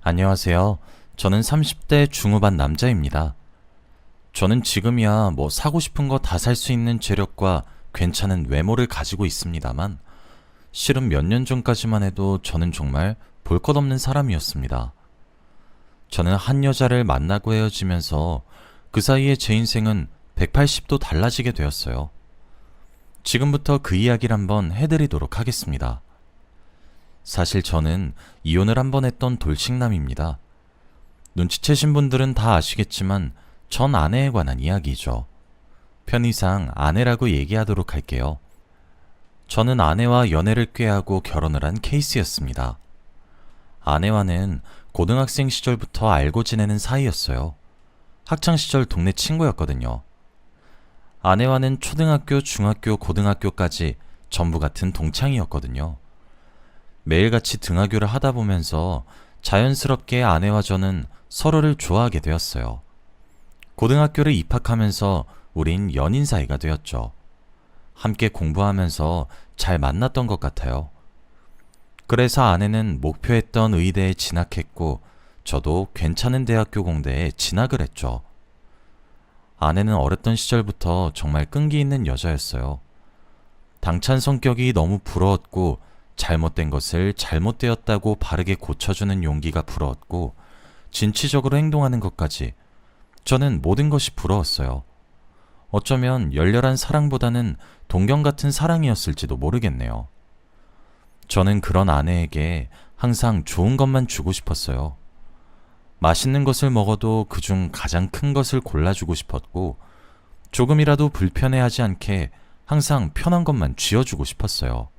안녕하세요. 저는 30대 중후반 남자입니다. 저는 지금이야 사고 싶은 거 다 살 수 있는 재력과 괜찮은 외모를 가지고 있습니다만, 실은 몇 년 전까지만 해도 저는 정말 볼 것 없는 사람이었습니다. 저는 한 여자를 만나고 헤어지면서 그 사이에 제 인생은 180도 달라지게 되었어요. 지금부터 그 이야기를 한번 해드리도록 하겠습니다. 사실 저는 이혼을 한 번 했던 돌싱남입니다. 눈치채신 분들은 다 아시겠지만 전 아내에 관한 이야기죠. 편의상 아내라고 얘기하도록 할게요. 저는 아내와 연애를 꾀하고 결혼을 한 케이스였습니다. 아내와는 고등학생 시절부터 알고 지내는 사이였어요. 학창시절 동네 친구였거든요. 아내와는 초등학교, 중학교, 고등학교까지 전부 같은 동창이었거든요. 매일같이 등하교를 하다 보면서 자연스럽게 아내와 저는 서로를 좋아하게 되었어요. 고등학교를 입학하면서 우린 연인 사이가 되었죠. 함께 공부하면서 잘 만났던 것 같아요. 그래서 아내는 목표했던 의대에 진학했고, 저도 괜찮은 대학교 공대에 진학을 했죠. 아내는 어렸던 시절부터 정말 끈기 있는 여자였어요. 당찬 성격이 너무 부러웠고, 잘못된 것을 잘못되었다고 바르게 고쳐주는 용기가 부러웠고, 진취적으로 행동하는 것까지 저는 모든 것이 부러웠어요. 어쩌면 열렬한 사랑보다는 동경 같은 사랑이었을지도 모르겠네요. 저는 그런 아내에게 항상 좋은 것만 주고 싶었어요. 맛있는 것을 먹어도 그중 가장 큰 것을 골라주고 싶었고, 조금이라도 불편해하지 않게 항상 편한 것만 쥐어주고 싶었어요.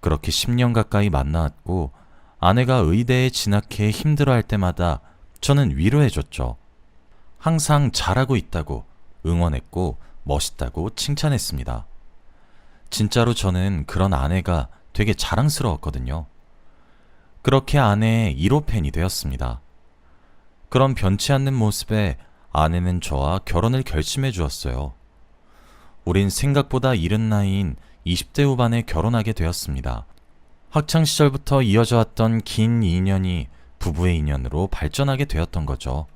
그렇게 10년 가까이 만나왔고, 아내가 의대에 진학해 힘들어할 때마다 저는 위로해줬죠. 항상 잘하고 있다고 응원했고 멋있다고 칭찬했습니다. 진짜로 저는 그런 아내가 되게 자랑스러웠거든요. 그렇게 아내의 1호 팬이 되었습니다. 그런 변치 않는 모습에 아내는 저와 결혼을 결심해 주었어요. 우린 생각보다 이른 나이인 20대 후반에 결혼하게 되었습니다. 학창시절부터 이어져 왔던 긴 인연이 부부의 인연으로 발전하게 되었던 거죠.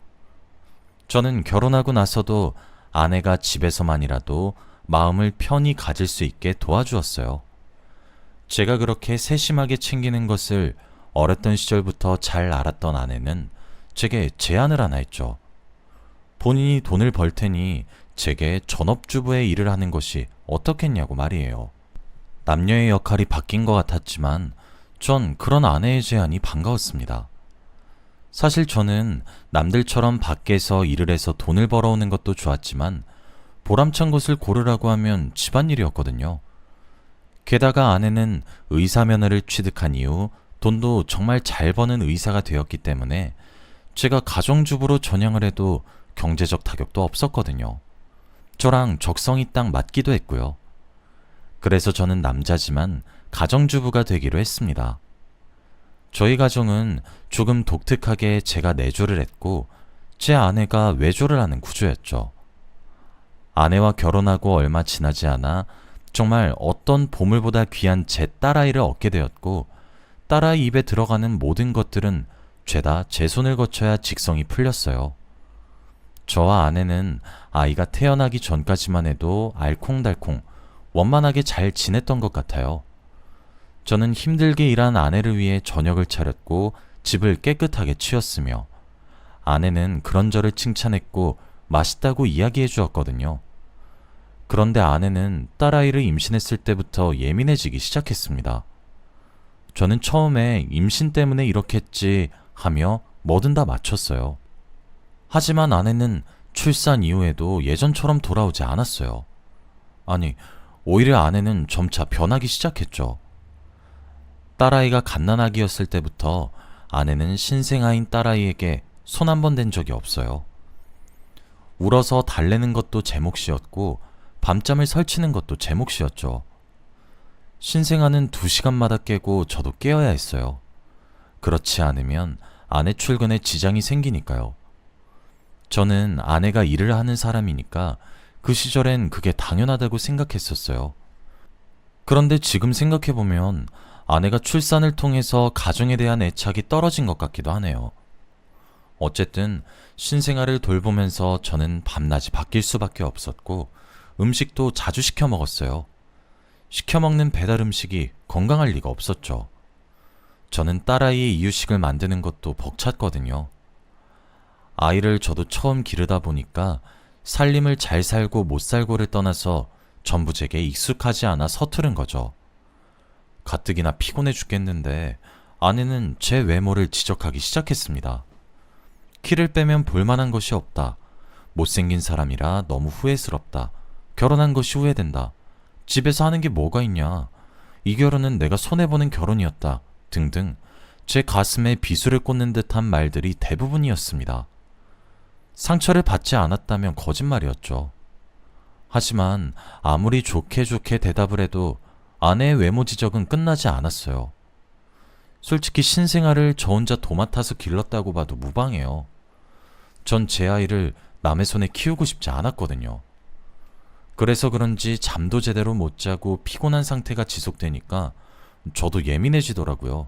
저는 결혼하고 나서도 아내가 집에서만이라도 마음을 편히 가질 수 있게 도와주었어요. 제가 그렇게 세심하게 챙기는 것을 어렸던 시절부터 잘 알았던 아내는 제게 제안을 하나 했죠. 본인이 돈을 벌 테니 제게 전업주부의 일을 하는 것이 어떻겠냐고 말이에요. 남녀의 역할이 바뀐 것 같았지만 전 그런 아내의 제안이 반가웠습니다. 사실 저는 남들처럼 밖에서 일을 해서 돈을 벌어오는 것도 좋았지만 보람찬 것을 고르라고 하면 집안일이었거든요. 게다가 아내는 의사 면허를 취득한 이후 돈도 정말 잘 버는 의사가 되었기 때문에 제가 가정주부로 전향을 해도 경제적 타격도 없었거든요. 저랑 적성이 딱 맞기도 했고요. 그래서 저는 남자지만 가정주부가 되기로 했습니다. 저희 가정은 조금 독특하게 제가 내조를 했고 제 아내가 외조를 하는 구조였죠. 아내와 결혼하고 얼마 지나지 않아 정말 어떤 보물보다 귀한 제 딸아이를 얻게 되었고, 딸아이 입에 들어가는 모든 것들은 죄다 제 손을 거쳐야 직성이 풀렸어요. 저와 아내는 아이가 태어나기 전까지만 해도 알콩달콩 원만하게 잘 지냈던 것 같아요. 저는 힘들게 일한 아내를 위해 저녁을 차렸고 집을 깨끗하게 치웠으며, 아내는 그런 저를 칭찬했고 맛있다고 이야기해 주었거든요. 그런데 아내는 딸아이를 임신했을 때부터 예민해지기 시작했습니다. 저는 처음에 임신 때문에 이렇게 했지 하며 뭐든 다 맞췄어요. 하지만 아내는 출산 이후에도 예전처럼 돌아오지 않았어요. 아니, 오히려 아내는 점차 변하기 시작했죠. 딸아이가 갓난아기였을 때부터 아내는 신생아인 딸아이에게 손 한 번 댄 적이 없어요. 울어서 달래는 것도 제 몫이었고 밤잠을 설치는 것도 제 몫이었죠. 신생아는 2시간마다 깨고 저도 깨어야 했어요. 그렇지 않으면 아내 출근에 지장이 생기니까요. 저는 아내가 일을 하는 사람이니까 그 시절엔 그게 당연하다고 생각했었어요. 그런데 지금 생각해보면 아내가 출산을 통해서 가정에 대한 애착이 떨어진 것 같기도 하네요. 어쨌든 신생아를 돌보면서 저는 밤낮이 바뀔 수밖에 없었고 음식도 자주 시켜 먹었어요. 시켜 먹는 배달 음식이 건강할 리가 없었죠. 저는 딸아이의 이유식을 만드는 것도 벅찼거든요. 아이를 저도 처음 기르다 보니까 살림을 잘 살고 못 살고를 떠나서 전부 제게 익숙하지 않아 서투른 거죠. 가뜩이나 피곤해 죽겠는데 아내는 제 외모를 지적하기 시작했습니다. 키를 빼면 볼만한 것이 없다. 못생긴 사람이라 너무 후회스럽다. 결혼한 것이 후회된다. 집에서 하는 게 뭐가 있냐. 이 결혼은 내가 손해보는 결혼이었다. 등등 제 가슴에 비수를 꽂는 듯한 말들이 대부분이었습니다. 상처를 받지 않았다면 거짓말이었죠. 하지만 아무리 좋게 대답을 해도 아내의 외모 지적은 끝나지 않았어요. 솔직히 신생아를 저 혼자 도맡아서 길렀다고 봐도 무방해요. 전 제 아이를 남의 손에 키우고 싶지 않았거든요. 그래서 그런지 잠도 제대로 못 자고 피곤한 상태가 지속되니까 저도 예민해지더라고요.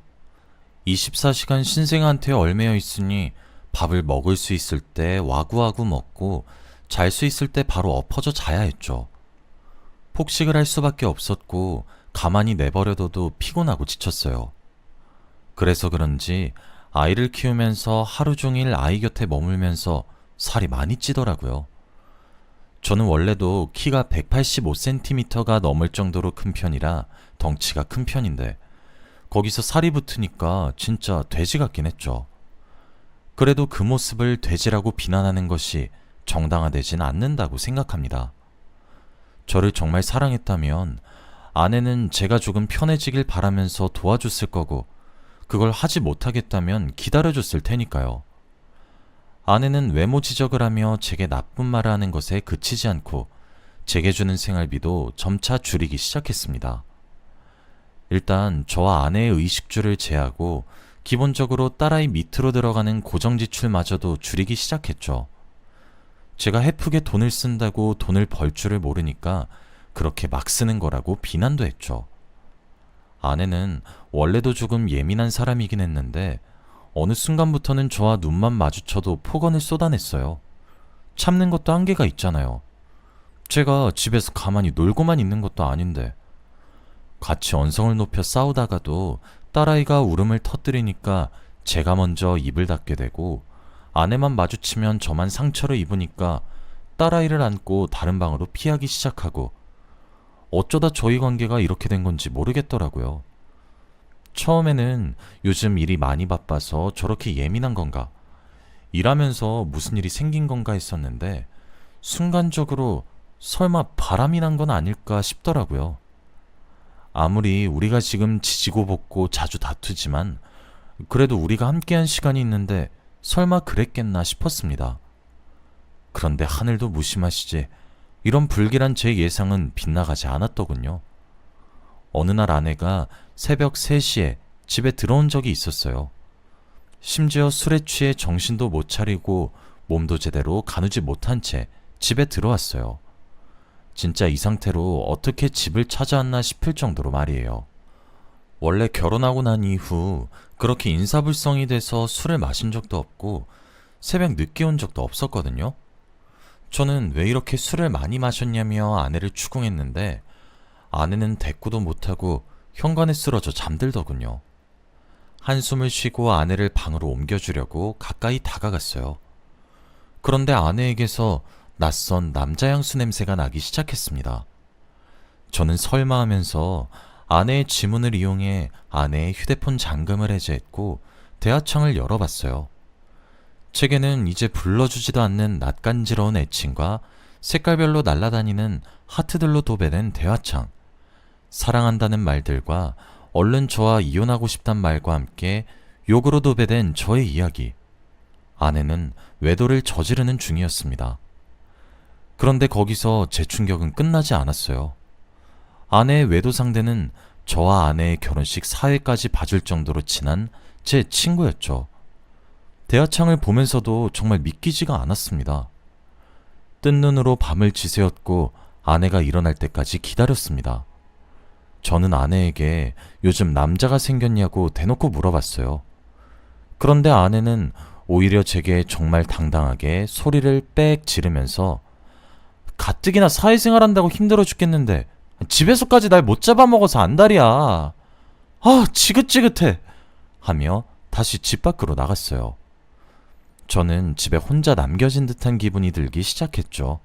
24시간 신생아한테 얽매여 있으니 밥을 먹을 수 있을 때 와구와구 먹고 잘 수 있을 때 바로 엎어져 자야 했죠. 폭식을 할 수밖에 없었고 가만히 내버려둬도 피곤하고 지쳤어요. 그래서 그런지 아이를 키우면서 하루 종일 아이 곁에 머물면서 살이 많이 찌더라고요. 저는 원래도 키가 185cm가 넘을 정도로 큰 편이라 덩치가 큰 편인데 거기서 살이 붙으니까 진짜 돼지 같긴 했죠. 그래도 그 모습을 돼지라고 비난하는 것이 정당화되진 않는다고 생각합니다. 저를 정말 사랑했다면 아내는 제가 조금 편해지길 바라면서 도와줬을 거고 그걸 하지 못하겠다면 기다려줬을 테니까요. 아내는 외모 지적을 하며 제게 나쁜 말을 하는 것에 그치지 않고 제게 주는 생활비도 점차 줄이기 시작했습니다. 일단 저와 아내의 의식주를 제하고 기본적으로 딸아이 밑으로 들어가는 고정 지출마저도 줄이기 시작했죠. 제가 헤프게 돈을 쓴다고 돈을 벌 줄을 모르니까 그렇게 막 쓰는 거라고 비난도 했죠. 아내는 원래도 조금 예민한 사람이긴 했는데 어느 순간부터는 저와 눈만 마주쳐도 폭언을 쏟아냈어요. 참는 것도 한계가 있잖아요. 제가 집에서 가만히 놀고만 있는 것도 아닌데 같이 언성을 높여 싸우다가도 딸아이가 울음을 터뜨리니까 제가 먼저 입을 닫게 되고 아내만 마주치면 저만 상처를 입으니까 딸아이를 안고 다른 방으로 피하기 시작하고 어쩌다 저희 관계가 이렇게 된 건지 모르겠더라고요. 처음에는 요즘 일이 많이 바빠서 저렇게 예민한 건가, 일하면서 무슨 일이 생긴 건가 했었는데 순간적으로 설마 바람이 난 건 아닐까 싶더라고요. 아무리 우리가 지금 지지고 볶고 자주 다투지만 그래도 우리가 함께한 시간이 있는데 설마 그랬겠나 싶었습니다. 그런데 하늘도 무심하시지 이런 불길한 제 예상은 빗나가지 않았더군요. 어느 날 아내가 새벽 3시에 집에 들어온 적이 있었어요. 심지어 술에 취해 정신도 못 차리고 몸도 제대로 가누지 못한 채 집에 들어왔어요. 진짜 이 상태로 어떻게 집을 찾아왔나 싶을 정도로 말이에요. 원래 결혼하고 난 이후 그렇게 인사불성이 돼서 술을 마신 적도 없고 새벽 늦게 온 적도 없었거든요. 저는 왜 이렇게 술을 많이 마셨냐며 아내를 추궁했는데 아내는 대꾸도 못하고 현관에 쓰러져 잠들더군요. 한숨을 쉬고 아내를 방으로 옮겨주려고 가까이 다가갔어요. 그런데 아내에게서 낯선 남자 향수 냄새가 나기 시작했습니다. 저는 설마 하면서 아내의 지문을 이용해 아내의 휴대폰 잠금을 해제했고 대화창을 열어봤어요. 책에는 이제 불러주지도 않는 낯간지러운 애칭과 색깔별로 날아다니는 하트들로 도배된 대화창, 사랑한다는 말들과 얼른 저와 이혼하고 싶단 말과 함께 욕으로 도배된 저의 이야기. 아내는 외도를 저지르는 중이었습니다. 그런데 거기서 제 충격은 끝나지 않았어요. 아내의 외도 상대는 저와 아내의 결혼식 사회까지 봐줄 정도로 친한 제 친구였죠. 대화창을 보면서도 정말 믿기지가 않았습니다. 뜬 눈으로 밤을 지새웠고 아내가 일어날 때까지 기다렸습니다. 저는 아내에게 요즘 남자가 생겼냐고 대놓고 물어봤어요. 그런데 아내는 오히려 제게 정말 당당하게 소리를 빽 지르면서 가뜩이나 사회생활 한다고 힘들어 죽겠는데 집에서까지 날 못 잡아먹어서 안달이야. 아, 지긋지긋해. 하며 다시 집 밖으로 나갔어요. 저는 집에 혼자 남겨진 듯한 기분이 들기 시작했죠.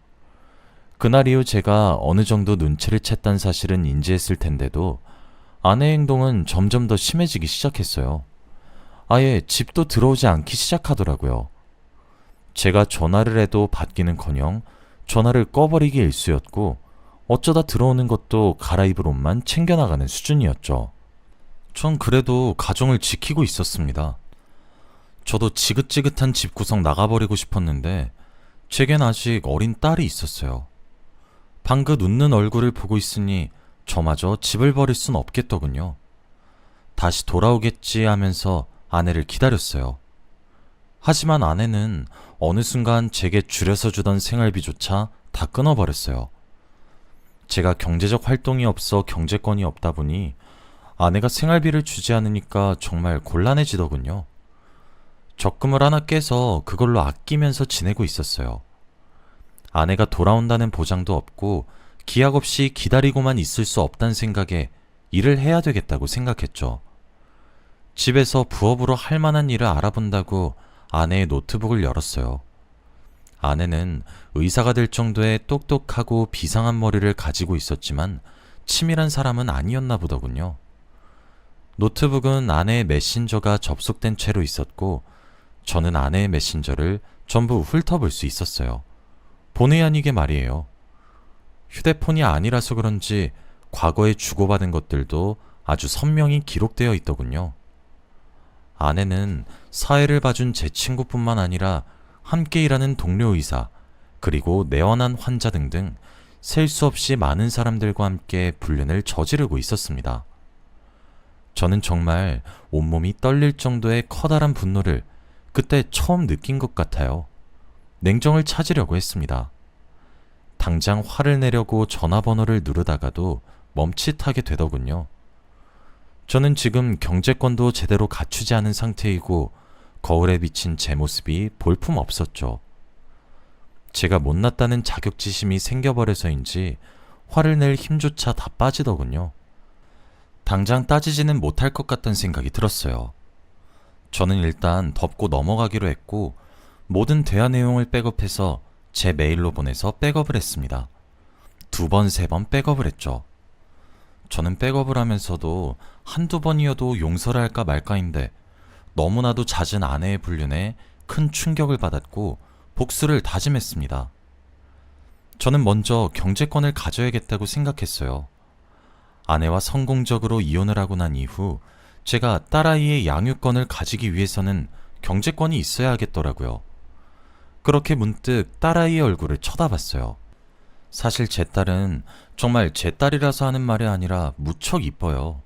그날 이후 제가 어느 정도 눈치를 챘단 사실은 인지했을 텐데도 아내의 행동은 점점 더 심해지기 시작했어요. 아예 집도 들어오지 않기 시작하더라고요. 제가 전화를 해도 받기는커녕 전화를 꺼버리기 일쑤였고 어쩌다 들어오는 것도 갈아입을 옷만 챙겨나가는 수준이었죠. 전 그래도 가정을 지키고 있었습니다. 저도 지긋지긋한 집구석 나가버리고 싶었는데 제겐 아직 어린 딸이 있었어요. 방긋 웃는 얼굴을 보고 있으니 저마저 집을 버릴 순 없겠더군요. 다시 돌아오겠지 하면서 아내를 기다렸어요. 하지만 아내는 어느 순간 제게 줄여서 주던 생활비조차 다 끊어버렸어요. 제가 경제적 활동이 없어 경제권이 없다 보니 아내가 생활비를 주지 않으니까 정말 곤란해지더군요. 적금을 하나 깨서 그걸로 아끼면서 지내고 있었어요. 아내가 돌아온다는 보장도 없고 기약 없이 기다리고만 있을 수 없다는 생각에 일을 해야 되겠다고 생각했죠. 집에서 부업으로 할 만한 일을 알아본다고 아내의 노트북을 열었어요. 아내는 의사가 될 정도의 똑똑하고 비상한 머리를 가지고 있었지만 치밀한 사람은 아니었나 보더군요. 노트북은 아내의 메신저가 접속된 채로 있었고 저는 아내의 메신저를 전부 훑어볼 수 있었어요. 본의 아니게 말이에요. 휴대폰이 아니라서 그런지 과거에 주고받은 것들도 아주 선명히 기록되어 있더군요. 아내는 사회를 봐준 제 친구뿐만 아니라 함께 일하는 동료 의사, 그리고 내원한 환자 등등 셀 수 없이 많은 사람들과 함께 불륜을 저지르고 있었습니다. 저는 정말 온몸이 떨릴 정도의 커다란 분노를 그때 처음 느낀 것 같아요. 냉정을 찾으려고 했습니다. 당장 화를 내려고 전화번호를 누르다가도 멈칫하게 되더군요. 저는 지금 경제권도 제대로 갖추지 않은 상태이고 거울에 비친 제 모습이 볼품 없었죠. 제가 못났다는 자격지심이 생겨버려서인지 화를 낼 힘조차 다 빠지더군요. 당장 따지지는 못할 것 같다는 생각이 들었어요. 저는 일단 덮고 넘어가기로 했고 모든 대화 내용을 백업해서 제 메일로 보내서 백업을 했습니다. 2번, 3번 백업을 했죠. 저는 백업을 하면서도 한두 번이어도 용서를 할까 말까인데 너무나도 잦은 아내의 불륜에 큰 충격을 받았고 복수를 다짐했습니다. 저는 먼저 경제권을 가져야겠다고 생각했어요. 아내와 성공적으로 이혼을 하고 난 이후 제가 딸아이의 양육권을 가지기 위해서는 경제권이 있어야 하겠더라고요. 그렇게 문득 딸아이의 얼굴을 쳐다봤어요. 사실 제 딸은 정말 제 딸이라서 하는 말이 아니라 무척 이뻐요.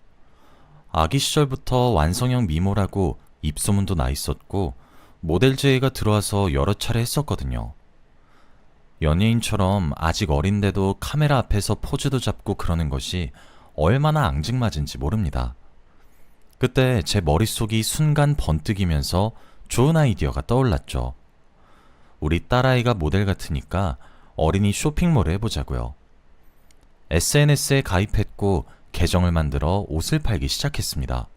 아기 시절부터 완성형 미모라고 입소문도 나 있었고 모델 제의가 들어와서 여러 차례 했었거든요. 연예인처럼 아직 어린데도 카메라 앞에서 포즈도 잡고 그러는 것이 얼마나 앙증맞은지 모릅니다. 그때 제 머릿속이 순간 번뜩이면서 좋은 아이디어가 떠올랐죠. 우리 딸아이가 모델 같으니까 어린이 쇼핑몰을 해보자고요. SNS에 가입했고 계정을 만들어 옷을 팔기 시작했습니다.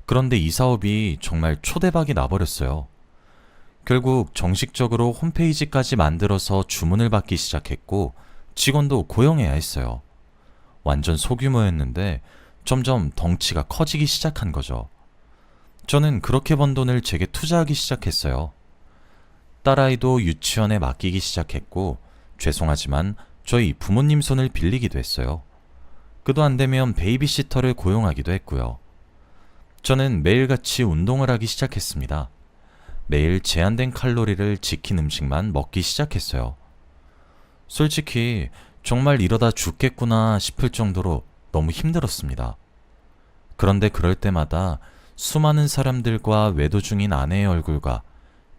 그런데 이 사업이 정말 초대박이 나버렸어요. 결국 정식적으로 홈페이지까지 만들어서 주문을 받기 시작했고 직원도 고용해야 했어요. 완전 소규모였는데 점점 덩치가 커지기 시작한 거죠. 저는 그렇게 번 돈을 제게 투자하기 시작했어요. 딸아이도 유치원에 맡기기 시작했고 죄송하지만 저희 부모님 손을 빌리기도 했어요. 그도 안 되면 베이비시터를 고용하기도 했고요. 저는 매일같이 운동을 하기 시작했습니다. 매일 제한된 칼로리를 지킨 음식만 먹기 시작했어요. 솔직히 정말 이러다 죽겠구나 싶을 정도로 너무 힘들었습니다. 그런데 그럴 때마다 수많은 사람들과 외도 중인 아내의 얼굴과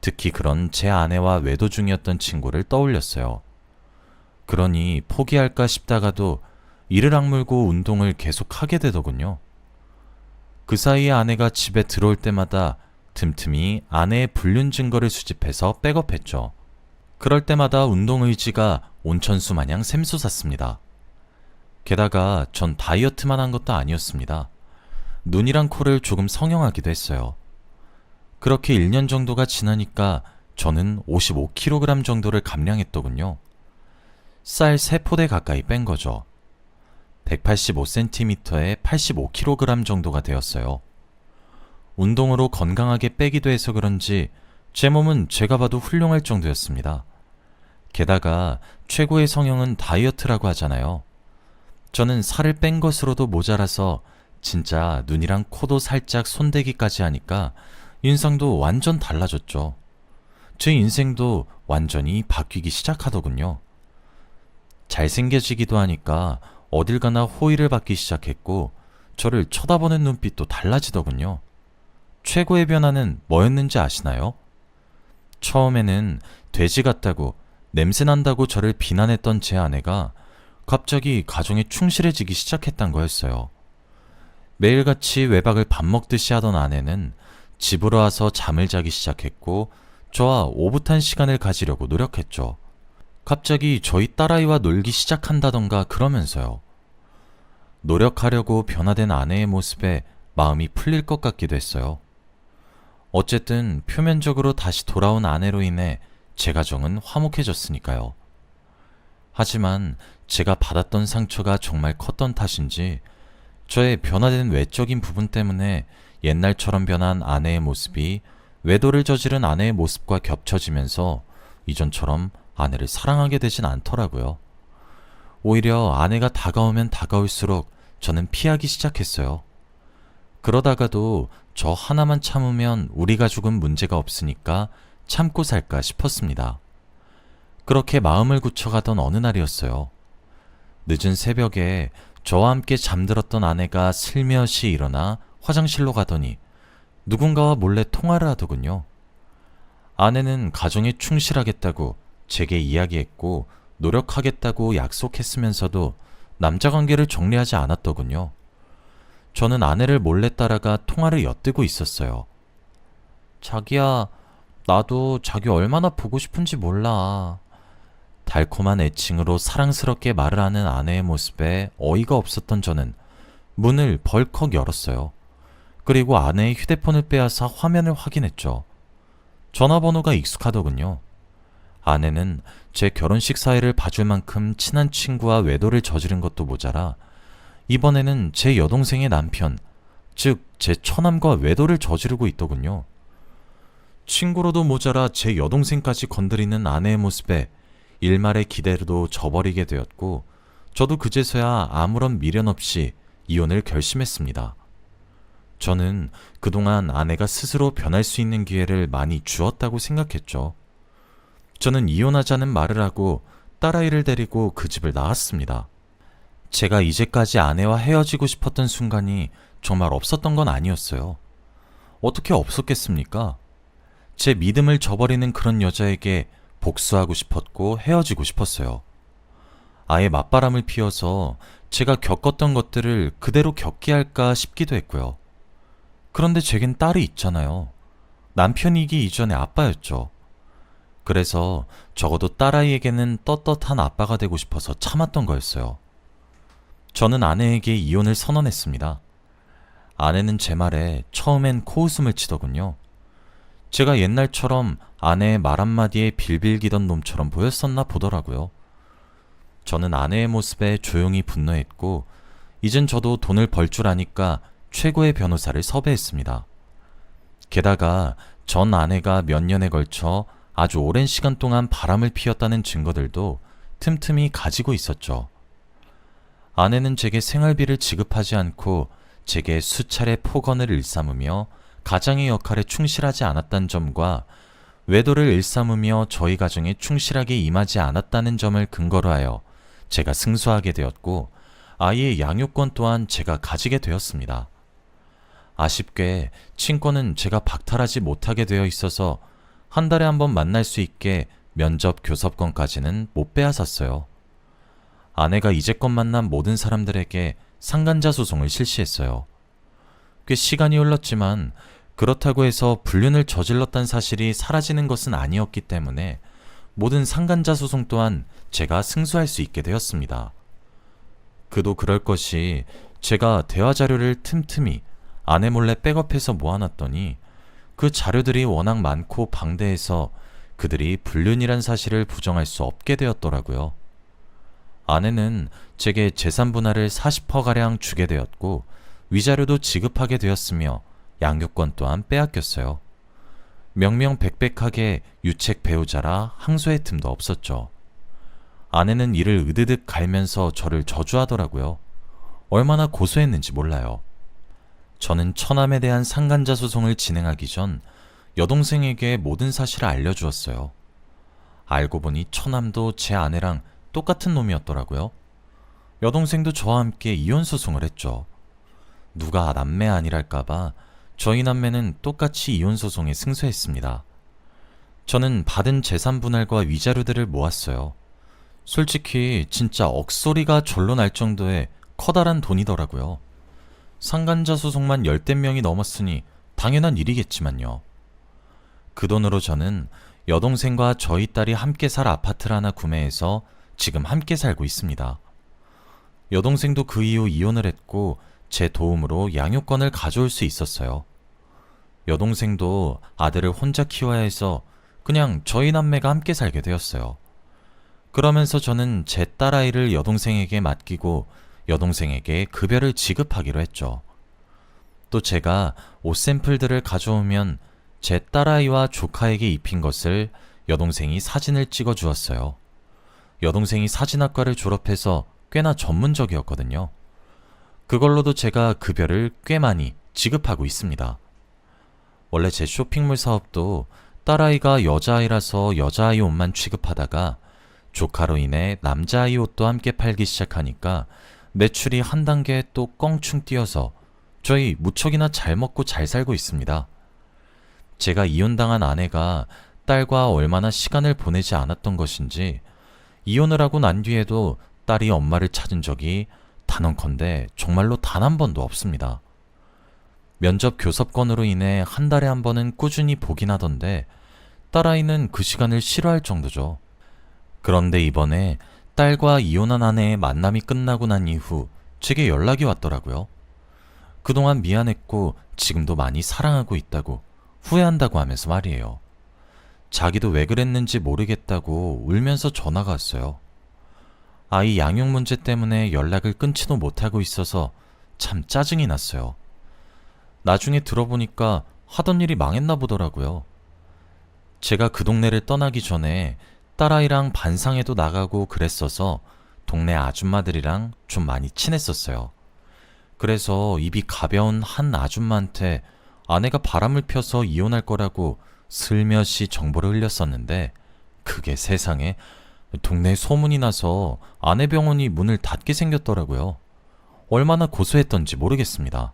특히 그런 제 아내와 외도 중이었던 친구를 떠올렸어요. 그러니 포기할까 싶다가도 이를 악물고 운동을 계속 하게 되더군요. 그 사이에 아내가 집에 들어올 때마다 틈틈이 아내의 불륜 증거를 수집해서 백업했죠. 그럴 때마다 운동 의지가 온천수 마냥 샘솟았습니다. 게다가 전 다이어트만 한 것도 아니었습니다. 눈이랑 코를 조금 성형하기도 했어요. 그렇게 1년 정도가 지나니까 저는 55kg 정도를 감량했더군요. 쌀 3포대 가까이 뺀 거죠. 185cm에 85kg 정도가 되었어요. 운동으로 건강하게 빼기도 해서 그런지 제 몸은 제가 봐도 훌륭할 정도였습니다. 게다가 최고의 성형은 다이어트라고 하잖아요. 저는 살을 뺀 것으로도 모자라서 진짜 눈이랑 코도 살짝 손대기까지 하니까 인상도 완전 달라졌죠. 제 인생도 완전히 바뀌기 시작하더군요. 잘생겨지기도 하니까 어딜 가나 호의를 받기 시작했고 저를 쳐다보는 눈빛도 달라지더군요. 최고의 변화는 뭐였는지 아시나요? 처음에는 돼지 같다고 냄새난다고 저를 비난했던 제 아내가 갑자기 가정에 충실해지기 시작했단 거였어요. 매일같이 외박을 밥 먹듯이 하던 아내는 집으로 와서 잠을 자기 시작했고 저와 오붓한 시간을 가지려고 노력했죠. 갑자기 저희 딸아이와 놀기 시작한다던가 그러면서요. 노력하려고 변화된 아내의 모습에 마음이 풀릴 것 같기도 했어요. 어쨌든 표면적으로 다시 돌아온 아내로 인해 제 가정은 화목해졌으니까요. 하지만 제가 받았던 상처가 정말 컸던 탓인지 저의 변화된 외적인 부분 때문에 옛날처럼 변한 아내의 모습이 외도를 저지른 아내의 모습과 겹쳐지면서 이전처럼 아내를 사랑하게 되진 않더라고요. 오히려 아내가 다가오면 다가올수록 저는 피하기 시작했어요. 그러다가도 저 하나만 참으면 우리 가족은 문제가 없으니까 참고 살까 싶었습니다. 그렇게 마음을 굳혀가던 어느 날이었어요. 늦은 새벽에 저와 함께 잠들었던 아내가 슬며시 일어나 화장실로 가더니 누군가와 몰래 통화를 하더군요. 아내는 가정에 충실하겠다고 제게 이야기했고 노력하겠다고 약속했으면서도 남자 관계를 정리하지 않았더군요. 저는 아내를 몰래 따라가 통화를 엿들고 있었어요. 자기야, 나도 자기 얼마나 보고 싶은지 몰라. 달콤한 애칭으로 사랑스럽게 말을 하는 아내의 모습에 어이가 없었던 저는 문을 벌컥 열었어요. 그리고 아내의 휴대폰을 빼앗아 화면을 확인했죠. 전화번호가 익숙하더군요. 아내는 제 결혼식 사회를 봐줄 만큼 친한 친구와 외도를 저지른 것도 모자라 이번에는 제 여동생의 남편, 즉 제 처남과 외도를 저지르고 있더군요. 친구로도 모자라 제 여동생까지 건드리는 아내의 모습에 일말의 기대도 저버리게 되었고 저도 그제서야 아무런 미련 없이 이혼을 결심했습니다. 저는 그동안 아내가 스스로 변할 수 있는 기회를 많이 주었다고 생각했죠. 저는 이혼하자는 말을 하고 딸아이를 데리고 그 집을 나왔습니다. 제가 이제까지 아내와 헤어지고 싶었던 순간이 정말 없었던 건 아니었어요. 어떻게 없었겠습니까? 제 믿음을 저버리는 그런 여자에게 복수하고 싶었고 헤어지고 싶었어요. 아예 맞바람을 피워서 제가 겪었던 것들을 그대로 겪게 할까 싶기도 했고요. 그런데 제겐 딸이 있잖아요. 남편이기 이전에 아빠였죠. 그래서 적어도 딸아이에게는 떳떳한 아빠가 되고 싶어서 참았던 거였어요. 저는 아내에게 이혼을 선언했습니다. 아내는 제 말에 처음엔 코웃음을 치더군요. 제가 옛날처럼 아내의 말 한마디에 빌빌기던 놈처럼 보였었나 보더라고요. 저는 아내의 모습에 조용히 분노했고 이젠 저도 돈을 벌 줄 아니까 최고의 변호사를 섭외했습니다. 게다가 전 아내가 몇 년에 걸쳐 아주 오랜 시간 동안 바람을 피웠다는 증거들도 틈틈이 가지고 있었죠. 아내는 제게 생활비를 지급하지 않고 제게 수차례 폭언을 일삼으며 가장의 역할에 충실하지 않았다는 점과 외도를 일삼으며 저희 가정에 충실하게 임하지 않았다는 점을 근거로 하여 제가 승소하게 되었고 아이의 양육권 또한 제가 가지게 되었습니다. 아쉽게 친권은 제가 박탈하지 못하게 되어 있어서 한 달에 한 번 만날 수 있게 면접 교섭권까지는 못 빼앗았어요. 아내가 이제껏 만난 모든 사람들에게 상간자 소송을 실시했어요. 꽤 시간이 흘렀지만 그렇다고 해서 불륜을 저질렀다는 사실이 사라지는 것은 아니었기 때문에 모든 상간자 소송 또한 제가 승소할 수 있게 되었습니다. 그도 그럴 것이 제가 대화 자료를 틈틈이 아내 몰래 백업해서 모아놨더니 그 자료들이 워낙 많고 방대해서 그들이 불륜이란 사실을 부정할 수 없게 되었더라고요. 아내는 제게 재산 분할을 40%가량 주게 되었고 위자료도 지급하게 되었으며 양육권 또한 빼앗겼어요. 명명백백하게 유책 배우자라 항소의 틈도 없었죠. 아내는 이를 으드득 갈면서 저를 저주하더라고요. 얼마나 고소했는지 몰라요. 저는 처남에 대한 상간자 소송을 진행하기 전 여동생에게 모든 사실을 알려주었어요. 알고 보니 처남도 제 아내랑 똑같은 놈이었더라고요. 여동생도 저와 함께 이혼 소송을 했죠. 누가 남매 아니랄까봐 저희 남매는 똑같이 이혼 소송에 승소했습니다. 저는 받은 재산 분할과 위자료들을 모았어요. 솔직히 진짜 억소리가 절로 날 정도의 커다란 돈이더라고요. 상간자 소송만 10대 명이 넘었으니 당연한 일이겠지만요. 그 돈으로 저는 여동생과 저희 딸이 함께 살 아파트를 하나 구매해서 지금 함께 살고 있습니다. 여동생도 그 이후 이혼을 했고 제 도움으로 양육권을 가져올 수 있었어요. 여동생도 아들을 혼자 키워야 해서 그냥 저희 남매가 함께 살게 되었어요. 그러면서 저는 제 딸아이를 여동생에게 맡기고 여동생에게 급여를 지급하기로 했죠. 또 제가 옷 샘플들을 가져오면 제 딸아이와 조카에게 입힌 것을 여동생이 사진을 찍어 주었어요. 여동생이 사진학과를 졸업해서 꽤나 전문적이었거든요. 그걸로도 제가 급여를 꽤 많이 지급하고 있습니다. 원래 제 쇼핑몰 사업도 딸아이가 여자아이라서 여자아이 옷만 취급하다가 조카로 인해 남자아이 옷도 함께 팔기 시작하니까 매출이 한 단계 또 껑충 뛰어서 저희 무척이나 잘 먹고 잘 살고 있습니다. 제가 이혼당한 아내가 딸과 얼마나 시간을 보내지 않았던 것인지 이혼을 하고 난 뒤에도 딸이 엄마를 찾은 적이 단언컨대 정말로 단 한 번도 없습니다. 면접 교섭권으로 인해 한 달에 한 번은 꾸준히 보긴 하던데 딸아이는 그 시간을 싫어할 정도죠. 그런데 이번에 딸과 이혼한 아내의 만남이 끝나고 난 이후 제게 연락이 왔더라고요. 그동안 미안했고 지금도 많이 사랑하고 있다고 후회한다고 하면서 말이에요. 자기도 왜 그랬는지 모르겠다고 울면서 전화가 왔어요. 아이 양육 문제 때문에 연락을 끊지도 못하고 있어서 참 짜증이 났어요. 나중에 들어보니까 하던 일이 망했나 보더라고요. 제가 그 동네를 떠나기 전에 딸아이랑 반상회도 나가고 그랬어서 동네 아줌마들이랑 좀 많이 친했었어요. 그래서 입이 가벼운 한 아줌마한테 아내가 바람을 펴서 이혼할 거라고 슬며시 정보를 흘렸었는데 그게 세상에 동네에 소문이 나서 아내 병원이 문을 닫게 생겼더라고요. 얼마나 고소했던지 모르겠습니다.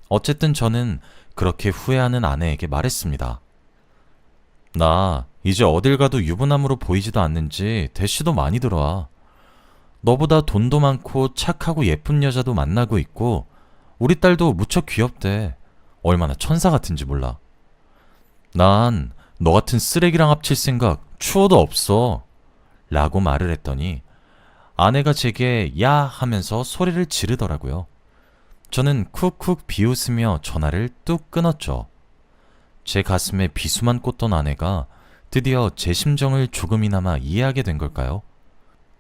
어쨌든 저는 그렇게 후회하는 아내에게 말했습니다. 나 이제 어딜 가도 유부남으로 보이지도 않는지 대시도 많이 들어와. 너보다 돈도 많고 착하고 예쁜 여자도 만나고 있고 우리 딸도 무척 귀엽대. 얼마나 천사 같은지 몰라. 난 너 같은 쓰레기랑 합칠 생각 추워도 없어. 라고 말을 했더니 아내가 제게 야 하면서 소리를 지르더라고요. 저는 쿡쿡 비웃으며 전화를 뚝 끊었죠. 제 가슴에 비수만 꽂던 아내가 드디어 제 심정을 조금이나마 이해하게 된 걸까요?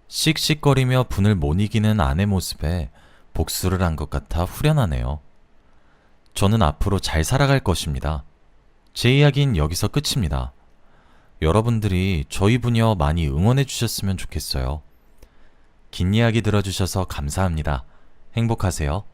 씩씩거리며 분을 못 이기는 아내 모습에 복수를 한 것 같아 후련하네요. 저는 앞으로 잘 살아갈 것입니다. 제 이야기는 여기서 끝입니다. 여러분들이 저희 부녀 많이 응원해 주셨으면 좋겠어요. 긴 이야기 들어주셔서 감사합니다. 행복하세요.